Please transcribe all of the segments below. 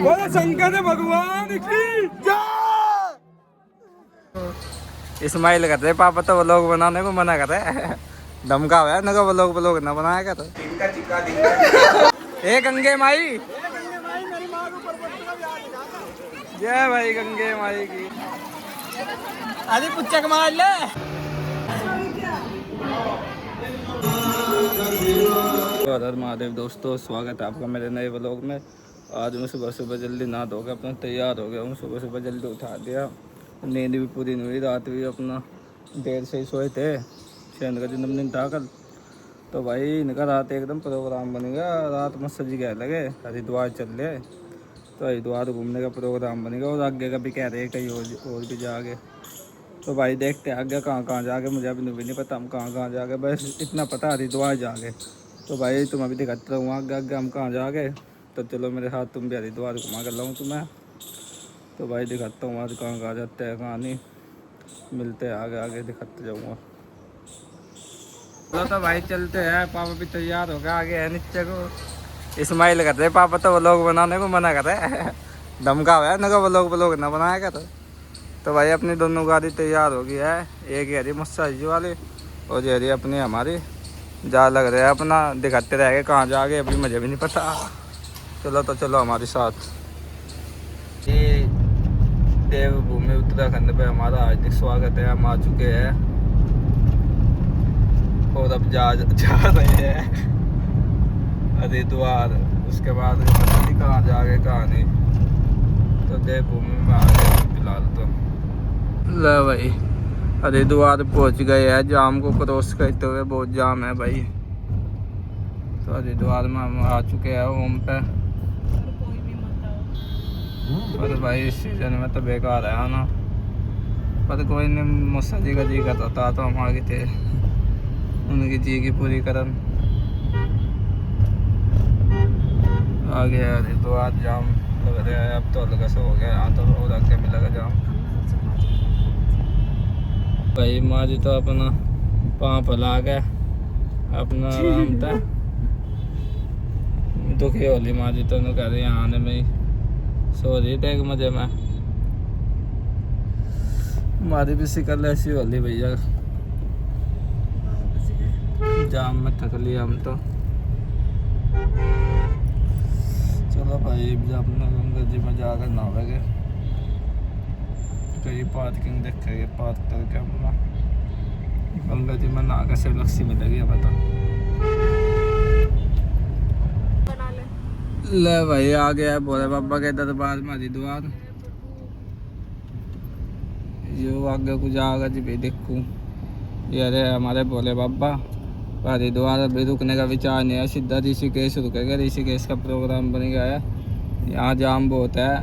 बोले शंकर भगवान की जय। इस्माइल कहते पापा तो व्लॉग बनाने को मना कर रहे हैं। धमका हुआ है ना, व्लॉग ना बनाया कर। ए गंगे माई, जय भाई गंगे माई की। अरे पुच्चक मार ले। हर महादेव दोस्तों, स्वागत है आपका मेरे नए व्लॉग में। आज मैं सुबह सुबह जल्दी नहा धो के अपना तैयार हो गया हूँ। सुबह सुबह जल्दी उठा दिया, नींद भी पूरी नहीं हुई, रात भी अपना देर से ही सोए थे। शहन का जन्मदिन था कल, तो भाई इनका रात एकदम प्रोग्राम बन गया। रात में सज गया लगे, हरिद्वार चल रहे, तो हरिद्वार घूमने का प्रोग्राम बनेगा और आगे का भी कह रहे हैं कहीं और भी जाके। तो भाई देखते हैं आगे कहाँ जाके, मुझे अभी भी नहीं पता हम कहाँ जाके, बस इतना पता हरिद्वार जाके। तो भाई तुम अभी दिखाते रहो आगे हम कहाँ जाके। तो चलो मेरे साथ, तुम भी हरिद्वार घुमा कर लाऊँ तुम्हें। तो भाई दिखाता हूँ आज कहाँ जाते हैं कहाँ नहीं, मिलते हैं आगे दिखाते जाऊँगा। चलो तो भाई चलते हैं, पापा भी तैयार हो गया, आगे है नीचे को। इस्माइल कहते हैं पापा तो व्लॉग बनाने को मना कर रहे हैं। धमका हुआ है ना, व्लॉग ना बनाया कर। तो भाई अपनी दोनों गाड़ी तैयार हो गई है, एक हरी मसाजी वाली और ये हरी अपनी हमारी। जा लग रहा है अपना, दिखाते रह गए कहाँ जाके, अभी मुझे भी नहीं पता। चलो तो चलो हमारे साथ। ये देवभूमि उत्तराखंड पे हमारा हार्दिक स्वागत है। हम आ चुके हैं और अब जा रहे हैं हरिद्वार। उसके बाद पता नहीं कहाँ जाके कहाँ नहीं, तो देवभूमि में आ गए फिलहाल। तो ले भाई हरिद्वार पहुँच गए हैं, जाम को क्रॉस करते हुए। बहुत जाम है भाई। तो हरिद्वार में हम आ चुके हैं होम पे। पर भाई इस सीजन में तो बेकार है ना, पर कोई नहीं, मौसा जी का जी करता था तो हम आगे थे, उनकी जी की पूरी करन। आ गया हरिद्वार, जाम लग रहा है अब तो, अलग से हो गया यहाँ तो, और आगे भी लगा जाम। भाई माँ जी तो अपना पाँव फैला के अपना आराम था, दुखी होली माँ जी तो कह रही यहाँ आने में ही सो रही थे मजे में। हमारी भी शिकल ऐसी होली भैया, जाम में थक लिया हम तो। चलो भाई अपना गंगा जी में जाकर नहावेंगे, कहीं पार्किंग देखेंगे, पार्क करके अपना गंगा जी में नहा के से लक्ष्मी मिलेगी हमें तो। ले भाई आ गया भोले बाबा के दरबार में हरिद्वार। यो आगे कुछ आगे जी भी देखूँ, ये रहे हमारे भोले बाबा। हरिद्वार अभी रुकने का विचार नहीं है, सीधा ऋषिकेश रुकेगा। ऋषिकेश का प्रोग्राम बन गया है, यहाँ जाम बहुत है।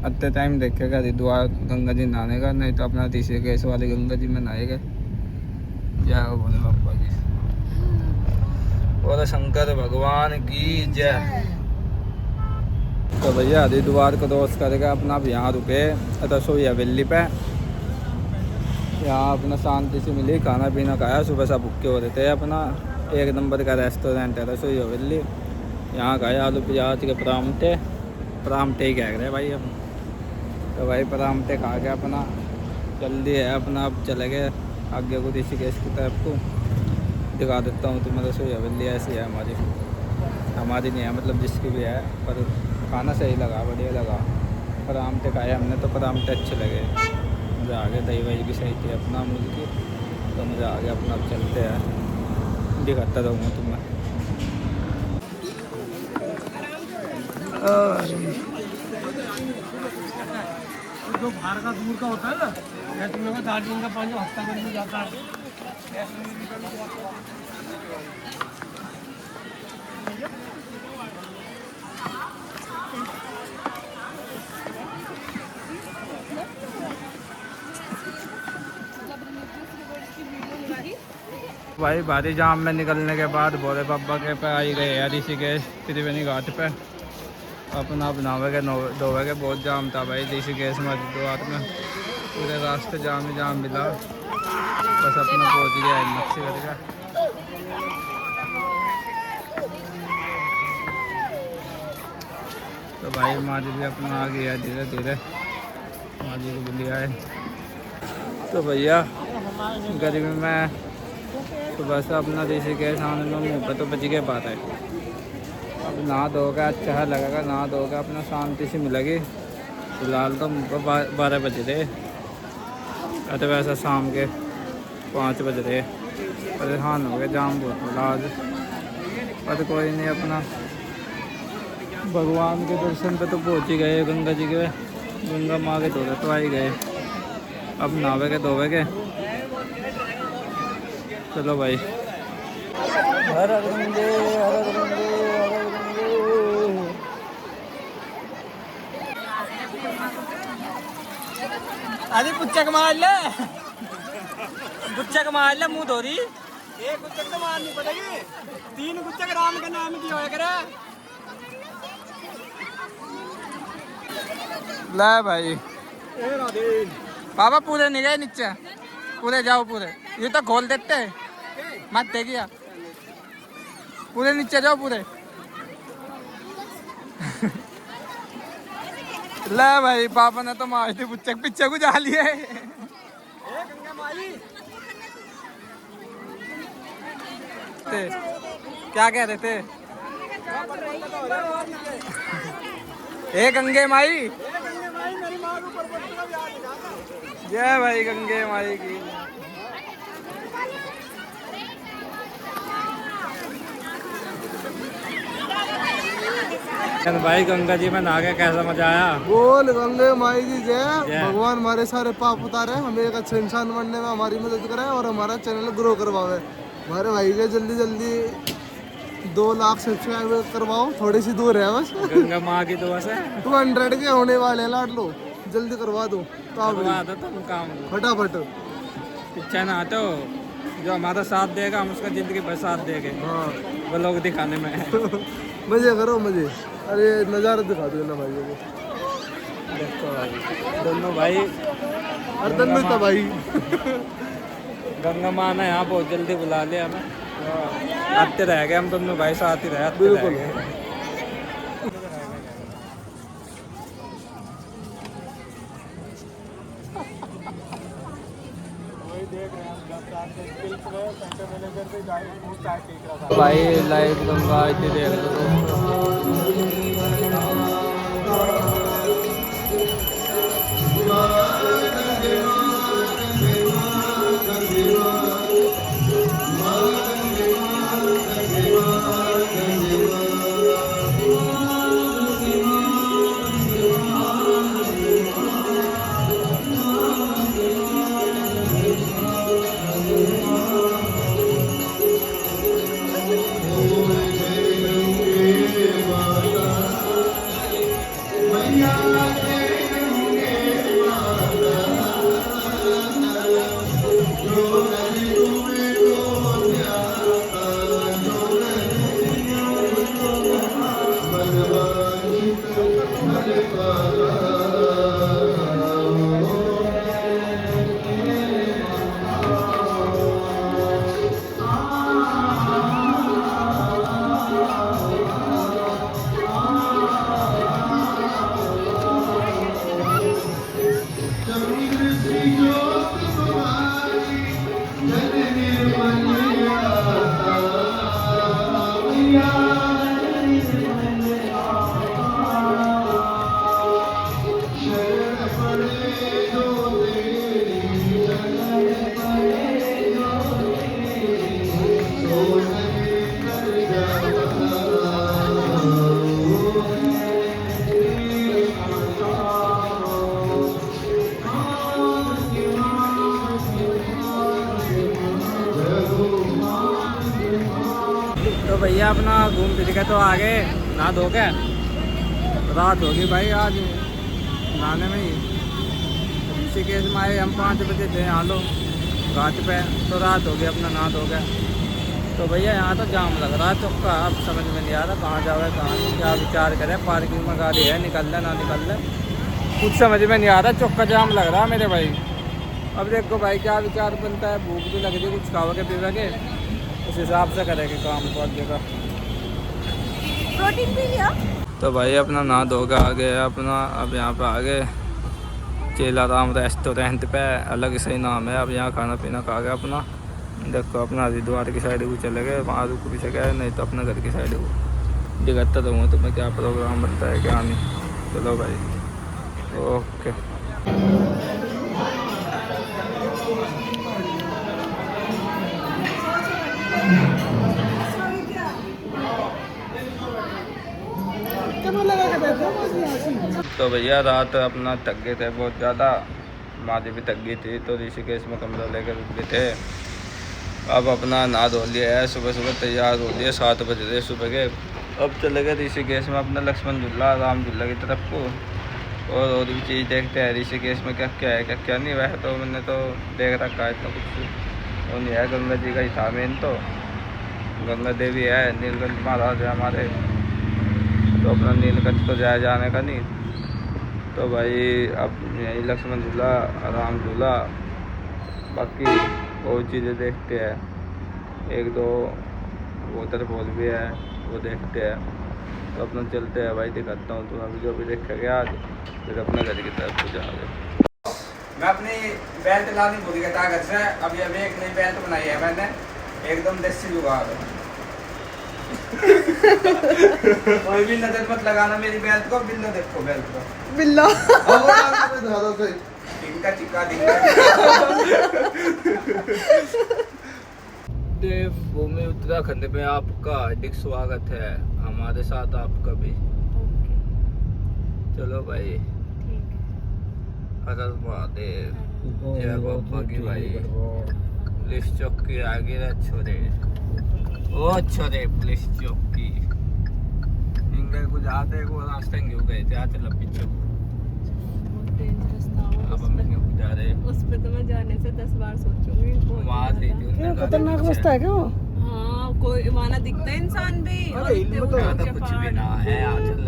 अत्ते टाइम देखेगा हरिद्वार गंगा जी नहाने का, नहीं तो अपना ऋषिकेश वाली गंगा जी में नहाएगा। जय हो भोले बाबा की, बोले शंकर भगवान की जय। तो भैया हरिद्वार को क्रॉस करेगा अपना, अब यहाँ रुके रसोई हवेली पे। यहाँ अपना शांति से मिली, खाना पीना खाया, सुबह से भूखे हो रहे थे। अपना एक नंबर का रेस्टोरेंट है रसोई हवेली। यहाँ खाए आलू प्याज के परांठे ही कह रहे भाई हम। तो भाई परांठे खा के अपना जल्दी है अपना, अब चले गए आगे को ऋषिकेश की तरफ को। दिखा देता हूँ तुम्हें रसोई हवेली ऐसी है हमारी नहीं है, मतलब जिसकी भी है, पर खाना सही लगा, बढ़िया लगा। परांठे खाए हमने तो परांठे अच्छे लगे, मज़ा आ गया। दही वही भी सही थी अपना अमूल की, तो मज़ा आ गया अपना। अब चलते हैं, दिखाता रहूँगा तुम्हें। जो बाहर का दूर का होता है ना, या तुम लोग दार्जिलिंग का पानी हफ्ता भर में जाता है। भाई भारी जाम में निकलने के बाद भोले बाबा के पे आई गए है ऋषिकेश त्रिवेणी घाट पे। अपना बनावेगे धोवेगे। बहुत जाम था भाई ऋषिकेश में हरिद्वार में, पूरे रास्ते जाम ही जाम मिला। बस अपना पहुंच गया हिम्मत से करके। तो भाई माजी भी अपना आ गया धीरे धीरे, माजी को भी लिया है। तो भैया गर्मी में सुबह से अपना ऋषिकेश आने में मुँह पे तो बज के बात है। अब नहा धोकर अच्छा लगेगा, नहा धोकर अपना शांति से मिलेगी। फिलहाल तो मुँह पे 12 बज रहे, तो वैसा शाम के 5 बज रहे। परेशान हो गए, जाम बहुत बोला आज, पर कोई नहीं, अपना भगवान के दर्शन पे तो पहुँच ही गए। गंगा जी के, गंगा माँ के धोरे तो आ ही गए, अब नहावे के धोवे के। चलो भाई, हर हर गंगे, हर हर गंगे, हर हर गंगे। अरे पुच्चक मार ले, गुच्चक मार ले, मुंह धोरी। एक गुच्चक तो मारनी पड़ेगी, 3 गुच्चक राम के नाम की होया करे। ले भाई बाबा, पूरे नहीं गए नीचे, पूरे जाओ पूरे, ये तो खोल देते हैं, मत देखिए, पूरे नीचे जाओ पूरे। ले भाई, पापा ने तो मारी थी पुच्चक, पीछे को जा लिए। गंगा माई क्या कह रहे थे? ए गंगे माई, जय भाई गंगे माई की। भाई गंगा जी में नहा के कैसा मजा आया? बोल गंगे माई की जय। भगवान हमारे सारे पाप उतारे, हमें एक अच्छा इंसान बनने में हमारी मदद करे और हमारा चैनल ग्रो करवावे। हमारे भाई के जल्दी जल्दी 2 लाख सब्सक्राइबर करवाओ, थोड़ी सी दूर है बस। गंगा माँ की दुआ से 200 के होने वाले हैं, लाड लो, जल्दी करवा दो। करवा दो तुम काम फटाफट। इच्छा ना तो जो हमारा साथ देगा, हम उसका जिंदगी भर साथ देंगे। हाँ वो लोग दिखाने में मजे करो मजे। अरे नज़ारा दिखा दो ना भाई को। देखो भाई, दोनों भाई, अरे दोनों तो भाई गंगा माँ ने यहाँ बहुत जल्दी बुला लिया हमें, आते रह गए हम दोनों भाई, साथ ही रहे, आते रह बिल्कुल। गए। भाई लाइव गंगा इतनी देख लो तो भैया अपना घूम फिर के तो आ गए, नहा धो के रात होगी भाई आज नहाने में ही। ऋषिकेश में आए हम 5 बजे थे यहाँ लो घाट पे, तो रात होगी अपना नहा धो के। तो भैया यहाँ तो जाम लग रहा है चौका, अब समझ में नहीं आ रहा कहाँ जावे कहाँ नहीं, क्या विचार करें। पार्किंग में गाड़ी है, निकल ले ना निकल ले, कुछ समझ में नहीं आ रहा, चौका जाम लग रहा है मेरे भाई। अब देखो भाई क्या विचार बनता है, भूख भी लग रही है, कुछ खाओगे पीओगे, उस हिसाब से करेंगे काम को। अब जगह प्रोटीन भी लिया। तो भाई अपना नहा धो के आ गए अपना, अब यहाँ पे आ गए चेलाराम रेस्टोरेंट पे, अलग से ही नाम है। अब यहाँ खाना पीना खा गया अपना, देखो अपना हरिद्वार की साइड को चले गए, वहाँ रुक भी सके, नहीं तो अपने घर की साइड को दिखाता रहूँगा तुम्हें क्या प्रोग्राम बनता है क्या नहीं। चलो भाई ओके। तो भैया रात अपना थक गए थे बहुत ज़्यादा, मादी भी थक गई थी, तो ऋषिकेश में कमरा लेकर रुक गए थे। अब अपना नहा धो लिया है, सुबह सुबह तैयार हो लिए, 7 बज रहे सुबह के। अब चले गए ऋषिकेश में अपना लक्ष्मण झूला, राम झूला की तरफ को, और भी चीज़ देखते हैं ऋषिकेश में क्या क्या है क्या क्या नहीं। वैसे तो मैंने तो देख रखा है इतना कुछ वो नहीं है, गंगा जी का ही था मेन, तो गंगा देवी है, नीलकंठ महाराज है हमारे, तो अपना नीलकंठ तो जाया जाने का नहीं। तो भाई अब यही लक्ष्मण झूला, राम झूला, बाकी और चीज़ें देखते हैं, 1-2 वाटरफॉल भी है वो देखते हैं। तो अपना चलते हैं भाई, दिखाता हूँ तो अभी जो भी देखा गया आज, फिर अपने घर की तरफ को जाओगे। मैं अपनी बेल्ट लानी भूल गया था घर से, अभी एक नई बेल्ट बनाई है मैंने, एकदम देसी जुगाड़। कोई भी नजर मत लगाना मेरी बेल्ट को, बिल्लो देखो बेल्ट को, बिल्ला टिंका चिक्का देवभूमि उत्तराखंड में आपका हार्दिक स्वागत है, हमारे साथ आपका भी। चलो भाई, हर हर महादेव, जय बाबा की भाई। पुलिस चौकी आगे रह छोरे, ओ छोरे पुलिस चौकी इंगे को जाते को रास्ते क्यों गए थे, आ चलो पीछे। अब हम क्यों जा रहे, उस पे तो मैं जाने से 10 बार सोचूंगी। वहाँ थी खतरनाक रास्ता है क्या वो? हाँ, कोई वहाँ दिखता है इंसान भी, और इतने ऊंचे कुछ भी ना है, आ चल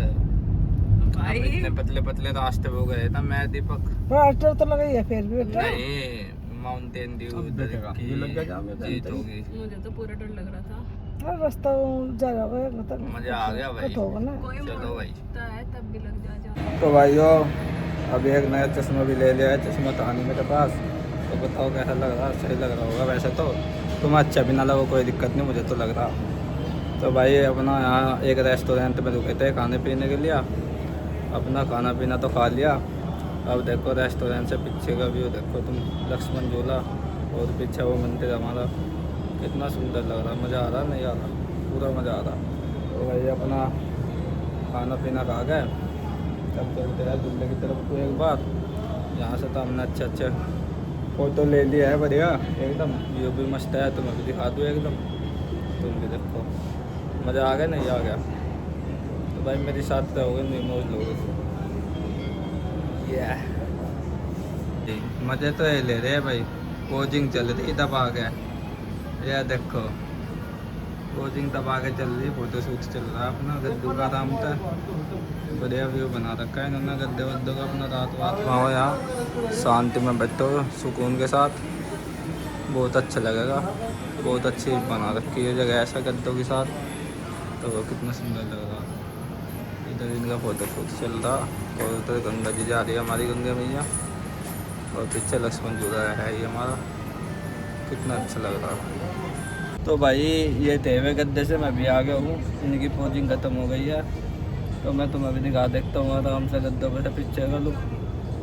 भाई। इतने पतले पतले रास्ते हो गए था। मैं दीपक रास्ता तो लगा ही है फिर भी। नहीं, माउंटेन ड्यू जीत होगी। मुझे तो पूरा डर लग रहा था। रास्ता जा रहा है, मतलब मजा आ गया भाई, होगा ना। कोई चलो भाई। मोड़ता है तब भी लग जा। तो भाइयों अभी एक नया चश्मा भी ले लिया है, चश्मा था नहीं मेरे पास, तो बताओ कैसा लग रहा, सही लग रहा होगा वैसे तो, तुम्हें अच्छा भी ना लगा कोई दिक्कत नहीं, मुझे तो लग रहा। तो भाई अपना यहाँ एक रेस्टोरेंट में रुके थे खाने पीने के लिए, अपना खाना पीना तो खा लिया। अब देखो रेस्टोरेंट से पीछे का व्यू देखो तुम, लक्ष्मण झूला और पीछे वो मंदिर हमारा, कितना सुंदर लग रहा, मज़ा आ रहा नहीं आ रहा, पूरा मज़ा आ रहा। तो भाई अपना खाना पीना खा गए, तब चलते हैं झूले की तरफ को एक बार। यहाँ से तो हमने अच्छे फ़ोटो ले लिया है बढ़िया एकदम, व्यू भी मस्त है, तुम्हें भी दिखा दूँ एकदम, तुम भी देखो। मज़ा आ गया नहीं आ गया, तो भाई मेरे साथ रहोगे नहीं मौज लोगे। मज़े तो ये ले रहे हैं भाई, कोचिंग चल रही दबा के, यह देखो कोचिंग दबा के चल रही, फोटो शूट चल रहा है अपना, गद्दू का आराम था, बढ़िया व्यू बना रखा है इन्होंने गद्दे वद्दों का अपना, रात वहाँ यहाँ शांति में बैठो सुकून के साथ, बहुत अच्छा लगेगा। बहुत अच्छी बना रखी है जगह ऐसा गद्दों के साथ, तो वो कितना सुंदर लग रहा। इधर इनका फोटो शूट चल रहा, और उधर गंगा जी जा रही है हमारी गंगा मैया, और पीछे लक्ष्मण झूला है ये हमारा, कितना अच्छा लग रहा। तो भाई ये थे वे गद्दे से मैं भी आ गया हूँ, इनकी पोजिंग ख़त्म हो गई है, तो मैं तुम्हें भी दिखा देखता हूँ आराम से गद्दों पर से पिक्चर का लुक।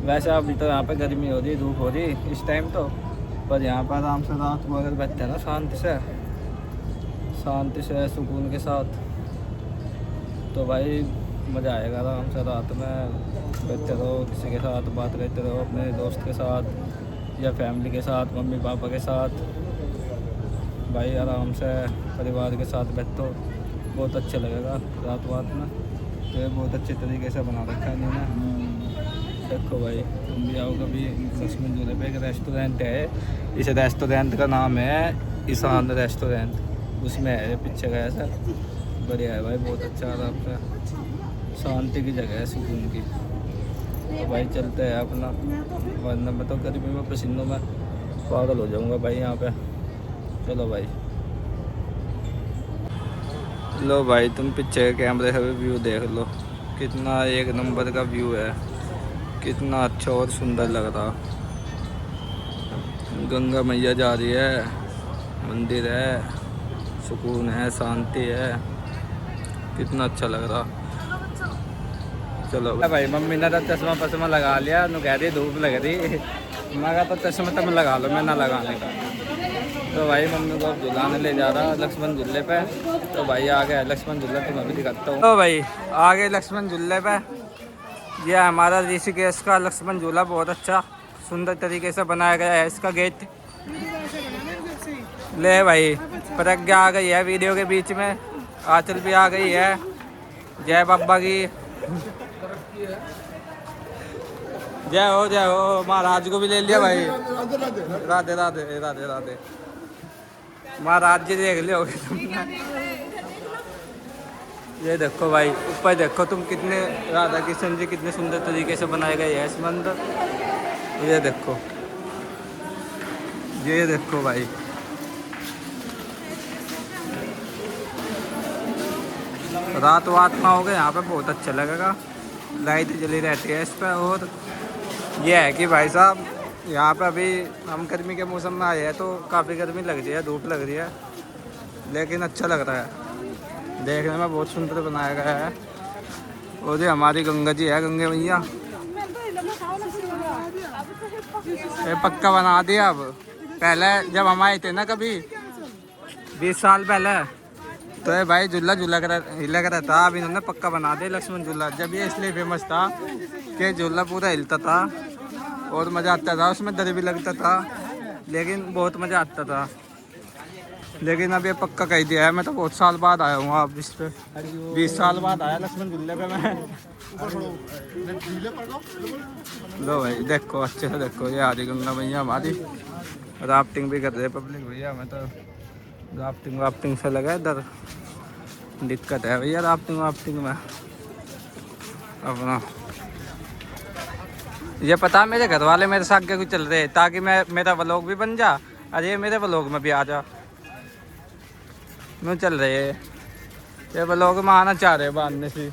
वैसे अभी तो यहाँ पे गर्मी हो रही, धूप हो रही इस टाइम तो, पर यहाँ पर आराम से रात को अगर बैठते हैं ना शांति से सुकून के साथ, तो भाई मज़ा आएगा। आराम से रात में बैठते रहो, किसी के साथ बात करते रहो, अपने दोस्त के साथ या फैमिली के साथ, मम्मी पापा के साथ, भाई आराम से परिवार के साथ बैठो, बहुत अच्छा लगेगा रात में। तो ये बहुत अच्छे तरीके से बना रखा है इन्होंने, देखो भाई तुम भी आओ कभी। लक्ष्मण झूले पे एक रेस्टोरेंट है, इस रेस्टोरेंट का नाम है ईशान रेस्टोरेंट, उसमें है पीछे का ऐसा, बढ़िया है भाई, बहुत अच्छा आराम से शांति की जगह है, सुकून की। तो भाई चलते हैं अपना, वरना मैं तो गर्मी में पसीनों में पागल हो जाऊँगा भाई यहाँ पे। चलो भाई, लो भाई तुम पीछे के कैमरे से भी व्यू देख लो, कितना एक नंबर का व्यू है, कितना अच्छा और सुंदर लग रहा। गंगा मैया जा रही है, मंदिर है, सुकून है, शांति है, कितना अच्छा लग रहा। चलो भाई, मम्मी ने तो चश्मा पश्मा लगा लिया, नु कह रही धूप लग रही, मैं तो चश्मा तुम लगा लो, मैं ना लगाने का। तो भाई मम्मी को झुलाने ले जा रहा लक्ष्मण झूले पे। तो भाई आ गया लक्ष्मण झूला, तो मैं भी दिखाता हूँ। तो भाई आ गए लक्ष्मण झूले पे। यह हमारा ऋषिकेश का लक्ष्मण झूला, बहुत अच्छा सुंदर तरीके से बनाया गया है। इसका गेट ले भाई, प्रज्ञा आ गई है वीडियो के बीच में, आंचल भी आ गई है। जय बाबा की जय हो। महाराज को भी ले लिया भाई। राधे राधे राधे राधे। महाराज जी देख लिया तुमने। ये देखो भाई, ऊपर देखो तुम, कितने राधा कृष्ण जी कितने सुंदर तरीके से बनाए गए हैं इस मंदिर। ये देखो भाई, रात ना हो गए यहाँ पे, बहुत अच्छा लगेगा। लाइट जली रहती है इस पर। और ये है कि भाई साहब, यहाँ पे अभी हम गर्मी के मौसम में आए हैं तो काफ़ी गर्मी लग रही है, धूप लग रही है, लेकिन अच्छा लग रहा है देखने में, बहुत सुंदर बनाया गया है। और ये हमारी गंगा जी है, गंगे मैया। ये पक्का बना दिया। अब पहले जब हम आए थे ना कभी 20 साल पहले, तो ये भाई झूला हिला कर रहता। अब इन्होंने पक्का बना दिया लक्ष्मण झूला। जब ये इसलिए फेमस था कि झूला पूरा हिलता था और मज़ा आता था, उसमें डर भी लगता था, लेकिन बहुत मज़ा आता था। लेकिन अब ये पक्का कह दिया है। मैं तो बहुत साल बाद आया हूँ अब इस पे, 20 साल बाद आया लक्ष्मण झूले पे मैं। लो भाई देखो, अच्छे से देखो, ये आदि गंगा मैया हमारी। राफ्टिंग भी कर रहे पब्लिक भैया। मैं तो राफ्टिंग से लगा इधर, दिक्कत है भैया राफ्टिंग में अपना। ये पता मेरे घर वाले मेरे साथ क्या कुछ चल रहे हैं, ताकि मेरा व्लॉग भी बन जा। अरे मेरे व्लॉग में भी आ जा, मैं चल रहे हैं ये व्लॉग में आना चाह रहे बांधने से।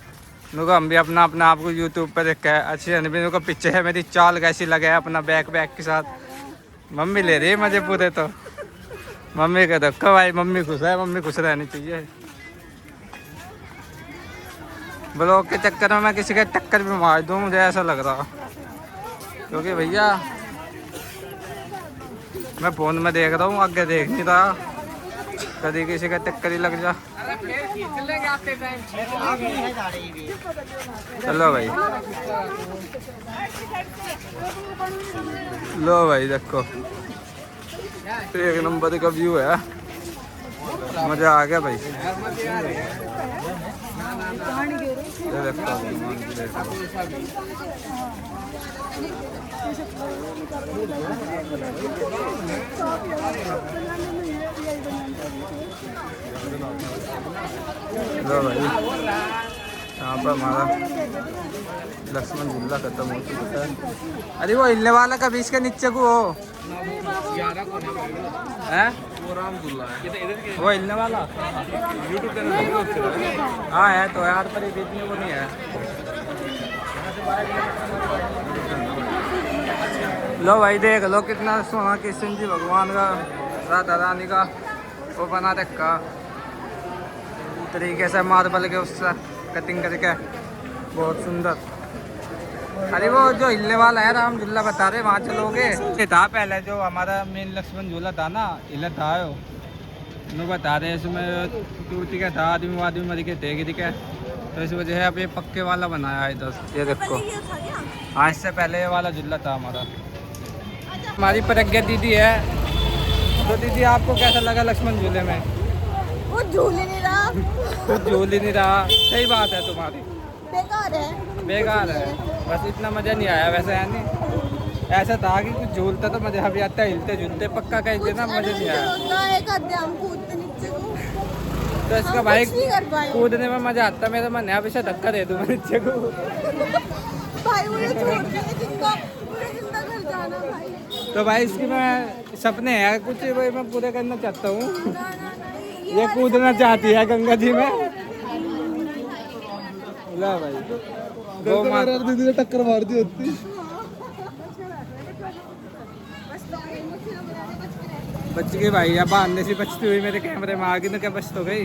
नुका हम भी अपना आप को यूट्यूब पर देखा है। अच्छी अनबी को पीछे है मेरी चाल कैसी लगे है अपना बैक के साथ। मम्मी ले रही है मजे पूरे। तो मम्मी का धक्का भाई, मम्मी खुश है, मम्मी खुश रहनी चाहिए। ब्लॉग के चक्कर में मैं किसी का टक्कर भी मार दूँ, मुझे ऐसा लग रहा, क्योंकि भैया मैं फ़ोन में देख रहा हूँ, आगे देख नहीं रहा, कभी किसी का टक्कर ही लग जा। चलो भाई, लो भाई देखो, एक नंबर का व्यू है, मजा आ गया भाई। ये देखो लो भाई, यहाँ पर हमारा लक्ष्मण झूला खत्म हो चुका है। अरे वो हिलने वाला कभी इसके नीचे को हो है, वो हिलने वाला यूट्यूब चैनल। हाँ है तो यार, पर देखने को नहीं है। लो भाई देख लो, कितना सोना कृष्ण जी भगवान का, राधा रानी का वो बना रखा तरीके से, मार्बल के उससे कटिंग करके, बहुत सुंदर। अरे वो जो हिलने वाला है राम झूला बता रहे, वहाँ चलोगे। ये था पहले जो हमारा मेन लक्ष्मण झूला था ना, हिला था वो बता रहे, इसमें टूटी का था, आदमी मर के थे गिर के, तो इस वजह से अब ये पक्के वाला बनाया है इधर। ये देखो, हाँ इससे पहले ये वाला झूला था हमारा। हमारी प्रज्ञा दीदी है, तो दीदी आपको कैसा लगा लक्ष्मण झूले में? वो झूल ही नहीं रहा। कुछ झूल ही नहीं रहा, सही बात है तुम्हारी, बेकार है, बस इतना मज़ा नहीं आया वैसे, है नहीं? ऐसा था कि कुछ झूलता तो मज़ा भी आता, हिलते झूलते पक्का कहते ना, मज़ा नहीं आया। तो इसका भाई कूदने में मज़ा आता, मेरा मन है अब इसे धक्का दे दूँ मैं नीचे को। तो भाई इसकी मैं सपने हैं कुछ, भाई मैं पूरे करना चाहता हूँ। ये कूदना चाहती है गंगा जी में, ला भाई गौ माता दीदी ने टक्कर मार दी होती। बच गई भाई, या बांधने से बचती हुई मेरे कैमरे में आ गई ना, क्या बच तो गई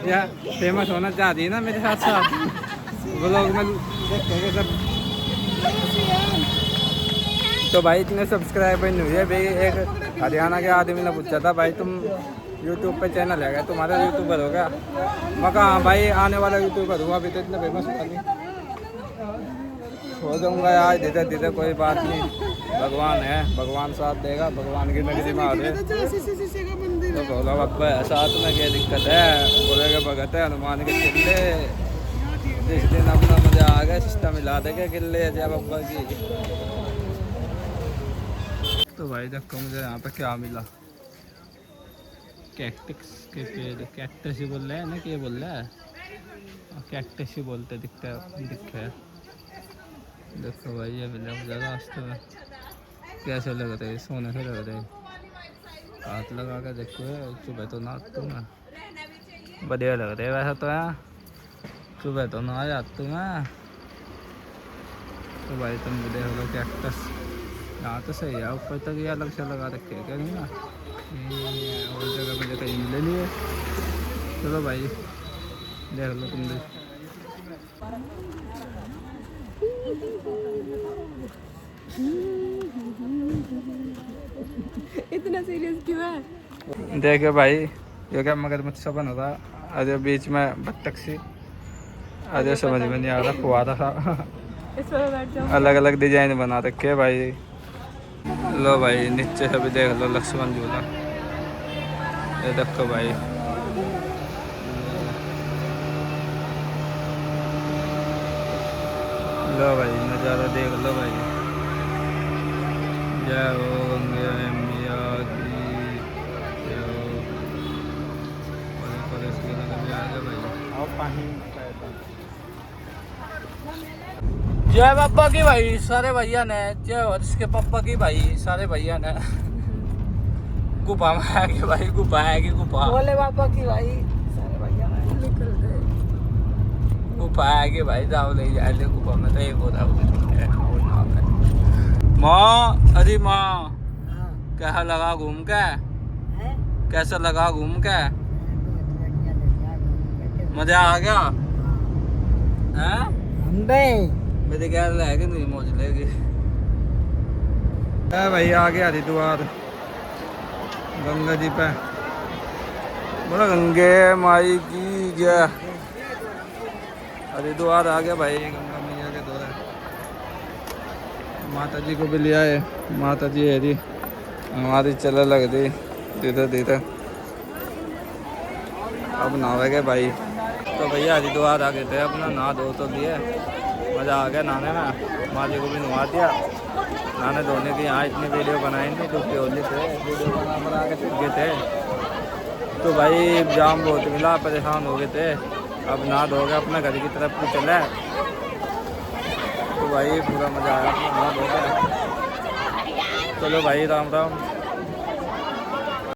या फेमस होना चाहती है ना मेरे साथ साथ व्लॉग में देखेंगे सब। तो भाई इतने सब्सक्राइबर नहीं हुए भाई। एक हरियाणा के आदमी ने पूछा था भाई तुम यूट्यूब पे चैनल है क्या, तुम्हारा यूट्यूबर हो गया? मैं कहा हाँ भाई आने वाला यूट्यूबर हुआ, अभी तो इतना फेमस हुआ नहीं, हो जाऊंगा यार धीरे धीरे, कोई बात नहीं। भगवान है, भगवान साथ देगा, भगवान की नगरी में आ रहे। तो भोला बाबा साथ में क्या दिक्कत है, बोलेगा भगत है हनुमान के किले, जिस दिन अपना मजा आ गया सिस्टम मिला देगा किले जय बाबा की। तो भाई देखो मुझे यहाँ पे क्या मिला, कैक्टस के पेड़, कैक्टस ही बोल रहे हैं ना कि ये बोल रहा है, कैक्टस ही बोलते दिखते है। देखो भाई ये मिला मुझे रास्ते में, कैसे लग रहे हैं, सोने से लग रहे हैं। हाथ लगा के देखो, सुबह तो ना मैं बढ़िया लग रहे वैसे तो है, सुबह तो ना जाती मैं। तो भाई तुम भी देख लो कैक्टस, यहाँ तो सही है, ऊपर तक ये अलग से लगा रखे है क्या नहीं ना, और जगह मुझे कहीं मिले नहीं है। चलो भाई देख लो तुम भी। इतना सीरियस क्यों है? देखो भाई ये क्या मगरमच्छ सा बना था, अरे बीच में बत्तख सी, अरे समझ में नहीं आ रहा, फुवारा था। इस पर बैठ जाओ। अलग अलग डिजाइन बना रखे है भाई। लो भाई नीचे से भी देख लो लक्ष्मण झूला, ये देखो भाई। लो भाई नज़ारा देख लो भाई। जय हो गंगे मैया की जय हो। जय बाबा की भाई सारे भैया ने, जय वर्ष के पापा की भाई सारे भैया ने। गुफा में है कि भाई, गुफा है कि गुफा, भोले बाबा की भाई सारे भैया निकल गए। गुफा है कि भाई जाओ ले जाए गुफा में, तो एक होता है माँ। अरे माँ कैसा लगा घूम के, कैसा लगा घूम के, मजा आ गया हैं? मेरे ख्याल है कि नहीं मौज लेगी। भाई आ गया हरिद्वार गंगा जी पे, बोला गंगे माई की जय। हरिद्वार आ गया भाई गंगा मैया के दौरे। माता जी को भी लिया है, माता जी है जी हमारी चल लग रही धीरे धीरे। अब नहावेगे भाई। तो भैया हरिद्वार आ गए थे, अपना नहा धो तो लिए, मज़ा आ गया नहाने में। माँ जी को भी नहा दिया, नहाने धोने की यहाँ इतनी वीडियो बनाई थी, दुखी होली थे, वीडियो बना के सीख गए थे। तो भाई जाम बहुत मिला, परेशान हो गए थे। अब नहा धो के अपने घर की तरफ को चले, तो भाई पूरा मज़ा आया अपना नहा धो के। चलो भाई राम राम।